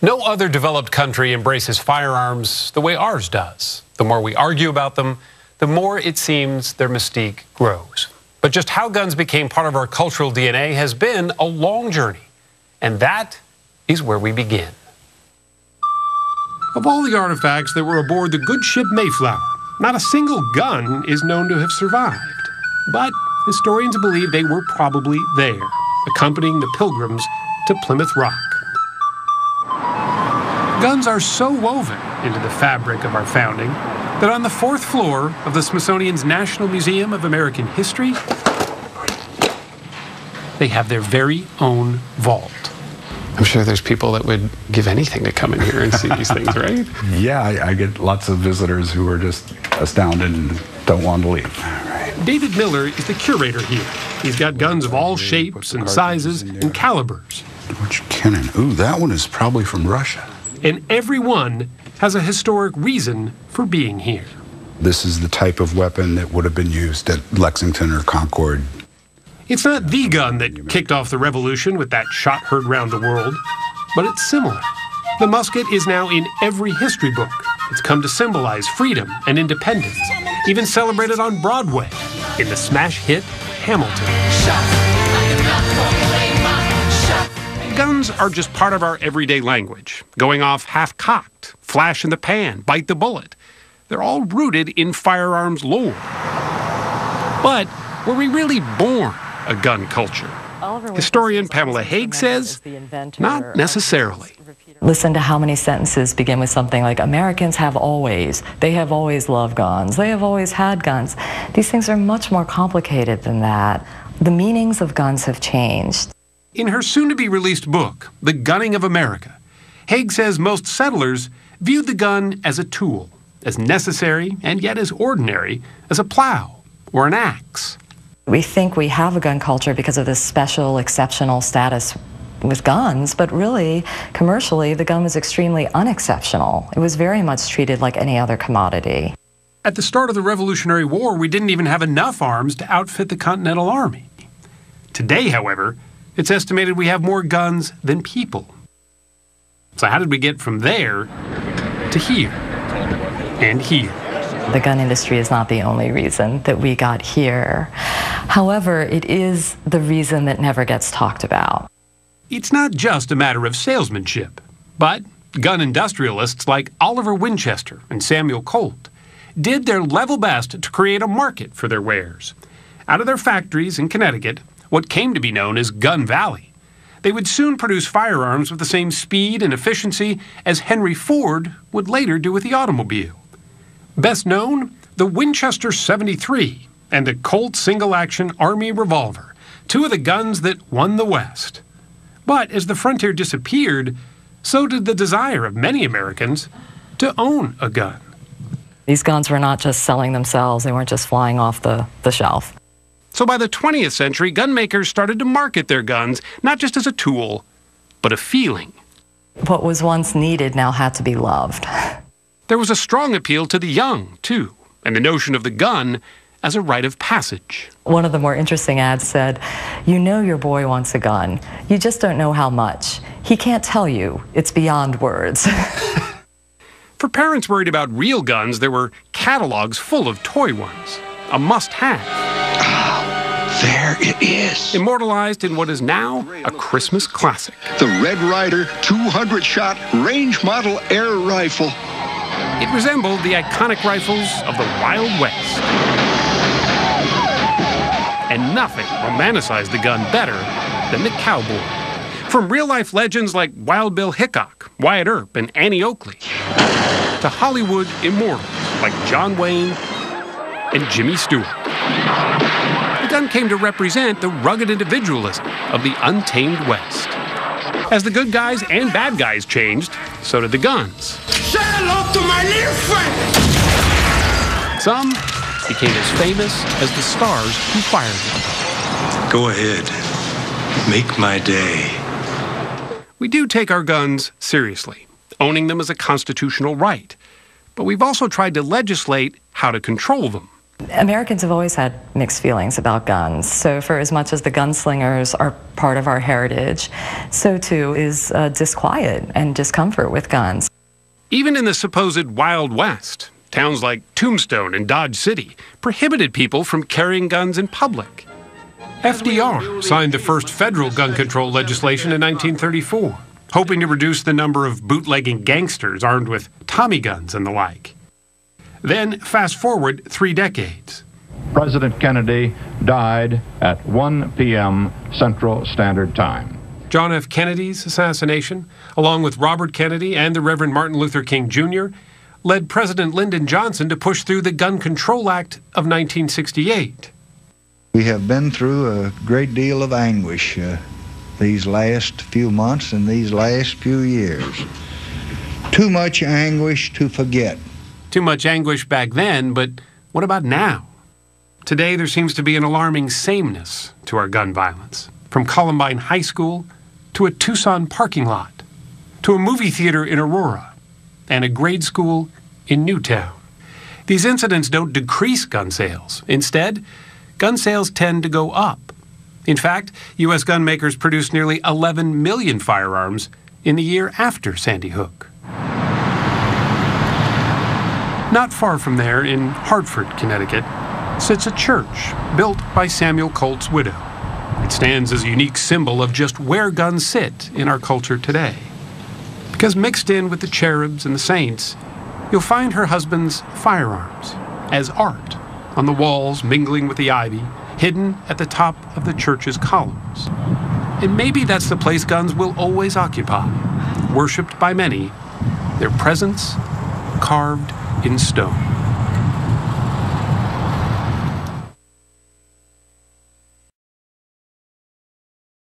No other developed country embraces firearms the way ours does. The more we argue about them, the more it seems their mystique grows. But just how guns became part of our cultural DNA has been a long journey. And that is where we begin. Of all the artifacts that were aboard the good ship Mayflower, not a single gun is known to have survived. But historians believe they were probably there, accompanying the Pilgrims to Plymouth Rock. Guns are so woven into the fabric of our founding that on the 4th floor of the Smithsonian's National Museum of American History, they have their very own vault. I'm sure there's people that would give anything to come in here and see these things, right? Yeah, I get lots of visitors who are just astounded and don't want to leave. Right. David Miller is the curator here. He's got guns of all shapes and sizes and calibers. Which cannon? Ooh, that one is probably from Russia. And every one has a historic reason for being here. This is the type of weapon that would have been used at Lexington or Concord. It's not the gun that kicked off the revolution with that shot heard round the world, but it's similar. The musket is now in every history book. It's come to symbolize freedom and independence, even celebrated on Broadway in the smash hit Hamilton. Guns are just part of our everyday language, going off half-cocked, flash in the pan, bite the bullet. They're all rooted in firearms lore. But were we really born a gun culture? Historian Pamela Haig says, not necessarily. Listen to how many sentences begin with something like, Americans have always, they have always loved guns, they have always had guns. These things are much more complicated than that. The meanings of guns have changed. In her soon-to-be-released book, The Gunning of America, Haig says most settlers viewed the gun as a tool, as necessary and yet as ordinary as a plow or an axe. We think we have a gun culture because of this special, exceptional status with guns, but really, commercially, the gun was extremely unexceptional. It was very much treated like any other commodity. At the start of the Revolutionary War, we didn't even have enough arms to outfit the Continental Army. Today, however, it's estimated we have more guns than people. So how did we get from there to here and here? The gun industry is not the only reason that we got here. However, it is the reason that never gets talked about. It's not just a matter of salesmanship, but gun industrialists like Oliver Winchester and Samuel Colt did their level best to create a market for their wares. Out of their factories in Connecticut, what came to be known as Gun Valley, they would soon produce firearms with the same speed and efficiency as Henry Ford would later do with the automobile. Best known, the Winchester 73 and the Colt single-action Army revolver, two of the guns that won the West. But as the frontier disappeared, so did the desire of many Americans to own a gun. These guns were not just selling themselves, they weren't just flying off the shelf. So by the 20th century, gun makers started to market their guns not just as a tool, but a feeling. What was once needed now had to be loved. There was a strong appeal to the young, too, and the notion of the gun as a rite of passage. One of the more interesting ads said, "You know your boy wants a gun. You just don't know how much. He can't tell you. It's beyond words." For parents worried about real guns, there were catalogs full of toy ones, a must-have. There it is. Immortalized in what is now a Christmas classic. The Red Ryder 200-shot range model air rifle. It resembled the iconic rifles of the Wild West. And nothing romanticized the gun better than the cowboy. From real-life legends like Wild Bill Hickok, Wyatt Earp, and Annie Oakley, to Hollywood immortals like John Wayne and Jimmy Stewart. The gun came to represent the rugged individualism of the untamed West. As the good guys and bad guys changed, so did the guns. Say hello to my little friend! Some became as famous as the stars who fired them. Go ahead. Make my day. We do take our guns seriously, owning them as a constitutional right. But we've also tried to legislate how to control them. Americans have always had mixed feelings about guns. So for as much as the gunslingers are part of our heritage, so too is disquiet and discomfort with guns. Even in the supposed Wild West, towns like Tombstone and Dodge City prohibited people from carrying guns in public. FDR signed the first federal gun control legislation in 1934, hoping to reduce the number of bootlegging gangsters armed with Tommy guns and the like. Then, fast forward 3 decades. President Kennedy died at 1 p.m. Central Standard Time. John F. Kennedy's assassination, along with Robert Kennedy and the Reverend Martin Luther King Jr., led President Lyndon Johnson to push through the Gun Control Act of 1968. We have been through a great deal of anguish these last few months and these last few years. Too much anguish to forget. Too much anguish back then, but what about now? Today there seems to be an alarming sameness to our gun violence, from Columbine High School to a Tucson parking lot, to a movie theater in Aurora, and a grade school in Newtown. These incidents don't decrease gun sales. Instead, gun sales tend to go up. In fact, U.S. gun makers produced nearly 11 million firearms in the year after Sandy Hook. Not far from there, in Hartford, Connecticut, sits a church built by Samuel Colt's widow. It stands as a unique symbol of just where guns sit in our culture today. Because mixed in with the cherubs and the saints, you'll find her husband's firearms as art on the walls mingling with the ivy, hidden at the top of the church's columns. And maybe that's the place guns will always occupy, worshipped by many, their presence carved in stone.